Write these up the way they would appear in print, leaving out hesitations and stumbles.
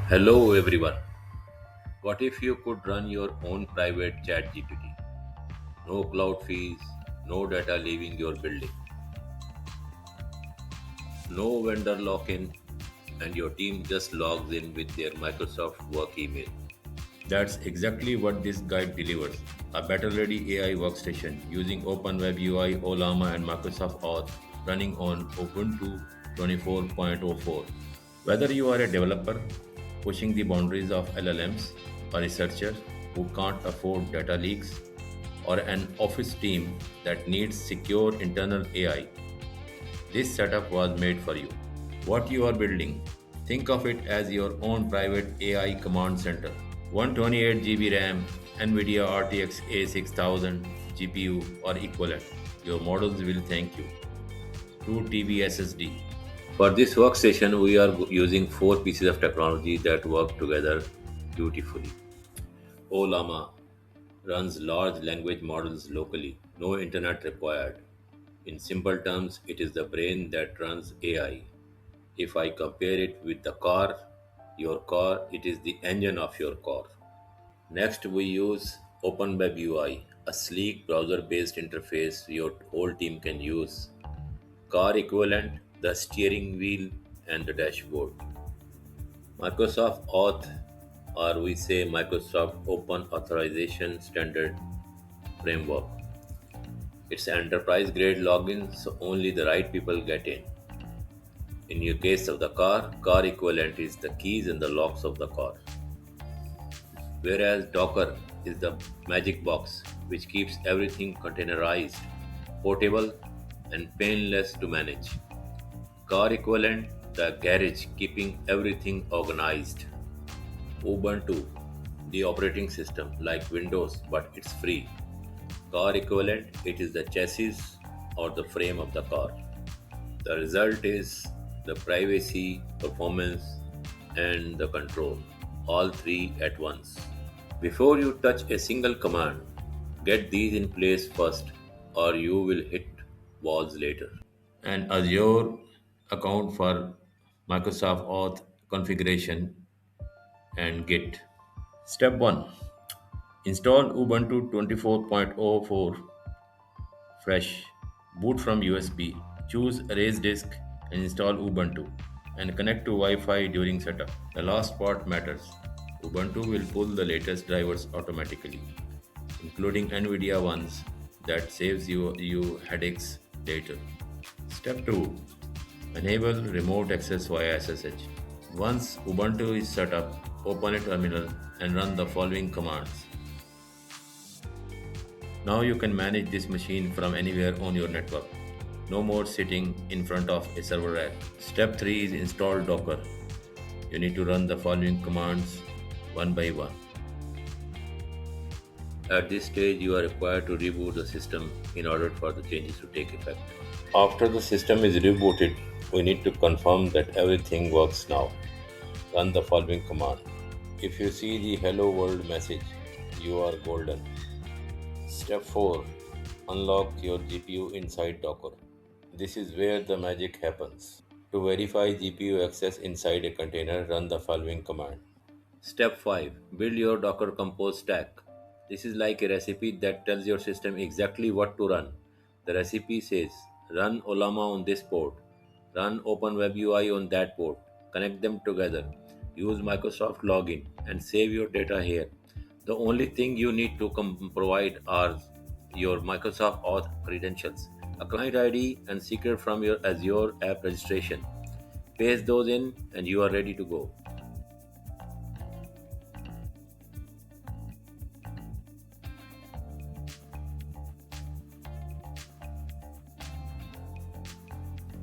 Hello everyone. What if you could run your own private chat GPT? No cloud fees, no data leaving your building, no vendor lock in, and your team just logs in with their Microsoft work email. That's exactly what this guide delivers. A better ready AI workstation using OpenWeb UI, Olama, and Microsoft Auth running on Ubuntu 24.04. Whether you are a developer pushing the boundaries of LLMs, a researcher who can't afford data leaks, or an office team that needs secure internal AI, this setup was made for you. What you are building, think of it as your own private AI command center. 128 GB RAM, NVIDIA RTX A6000 GPU or equivalent. Your models will thank you. 2 TB SSD. For this workstation, we are using four pieces of technology that work together beautifully. Olama runs large language models locally, no internet required. In simple terms, it is the brain that runs AI. If I compare it with the car, your car, it is the engine of your car. Next, we use OpenWeb UI, a sleek browser based interface your whole team can use. Car equivalent, the steering wheel and the dashboard. Microsoft Auth, or we say Microsoft Open Authorization Standard Framework. It's enterprise grade login, so only the right people get in. In your case of the car equivalent is the keys and the locks of the car. Whereas Docker is the magic box which keeps everything containerized, portable, and painless to manage. Car equivalent, the garage keeping everything organized. Ubuntu, the operating system like Windows, but it's free. Car equivalent, it is the chassis or the frame of the car. The result is the privacy, performance, and the control, all three at once. Before you touch a single command, get these in place first, or you will hit walls later. And Azure account for Microsoft Auth configuration and Git. Step 1. Install Ubuntu 24.04 fresh. Boot from USB. Choose Erase Disk and install Ubuntu and connect to Wi-Fi during setup. The last part matters. Ubuntu will pull the latest drivers automatically, including NVIDIA ones that saves you headaches later. Step 2. Enable remote access via SSH. Once Ubuntu is set up, open a terminal and run the following commands. Now you can manage this machine from anywhere on your network. No more sitting in front of a server rack. Step 3 is install Docker. You need to run the following commands one by one. At this stage, you are required to reboot the system in order for the changes to take effect. After the system is rebooted, we need to confirm that everything works now. Run the following command. If you see the hello world message, you are golden. Step 4. Unlock your GPU inside Docker. This is where the magic happens. To verify GPU access inside a container, run the following command. Step 5. Build your Docker Compose stack. This is like a recipe that tells your system exactly what to run. The recipe says run Olama on this port, run OpenWebUI on that port, connect them together, use Microsoft Login, and save your data here. The only thing you need to provide are your Microsoft Auth credentials, a client ID, and secret from your Azure app registration. Paste those in, and you are ready to go.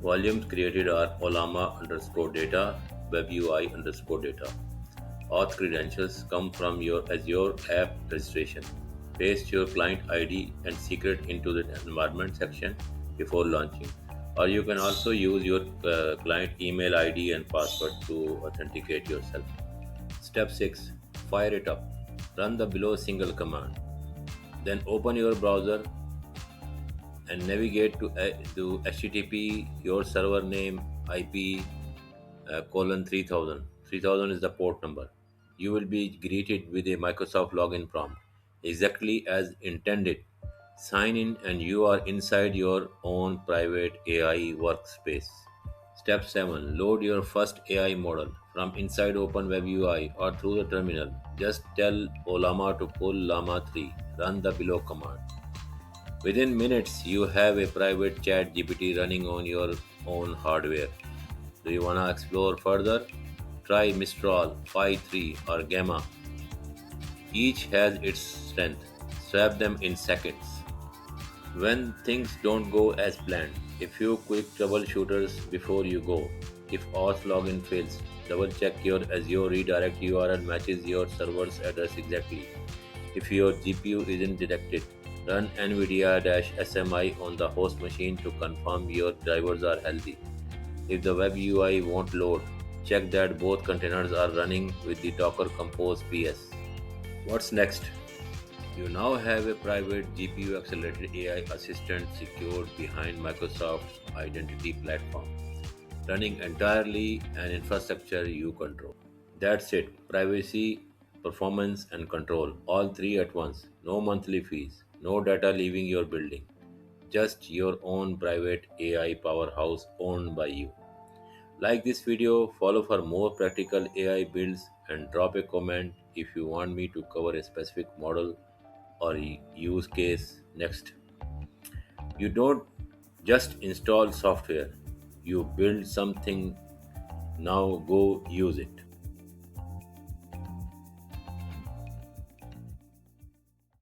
Volumes created are Olama underscore data, WebUI underscore data. Auth credentials come from your Azure app registration. Paste your client ID and secret into the environment section before launching. Or you can also use your client email ID and password to authenticate yourself. Step 6. Fire it up. Run the below single command. Then open your browser and navigate to HTTP, your server name, IP, colon 3000, 3000 is the port number. You will be greeted with a Microsoft login prompt, exactly as intended. Sign in and you are inside your own private AI workspace. Step 7. Load your first AI model from inside OpenWeb UI or through the terminal. Just tell Olama to pull Llama 3. Run the below command. Within minutes, you have a private chat GPT running on your own hardware. Do you want to explore further? Try Mistral, Phi 3, or Gamma. Each has its strength. Swap them in seconds. When things don't go as planned, a few quick troubleshooters before you go. If auth login fails, double check your Azure redirect URL matches your server's address exactly. If your GPU isn't detected, run NVIDIA-SMI on the host machine to confirm your drivers are healthy. If the web UI won't load, check that both containers are running with the Docker Compose PS. What's next? You now have a private GPU accelerated AI assistant secured behind Microsoft's identity platform, running entirely an infrastructure you control. That's it. Privacy, performance, and control. All three at once. No monthly fees. No data leaving your building. Just your own private AI powerhouse owned by you. Like this video, follow for more practical AI builds, and drop a comment if you want me to cover a specific model or use case next. You don't just install software, you build something. Now go use it.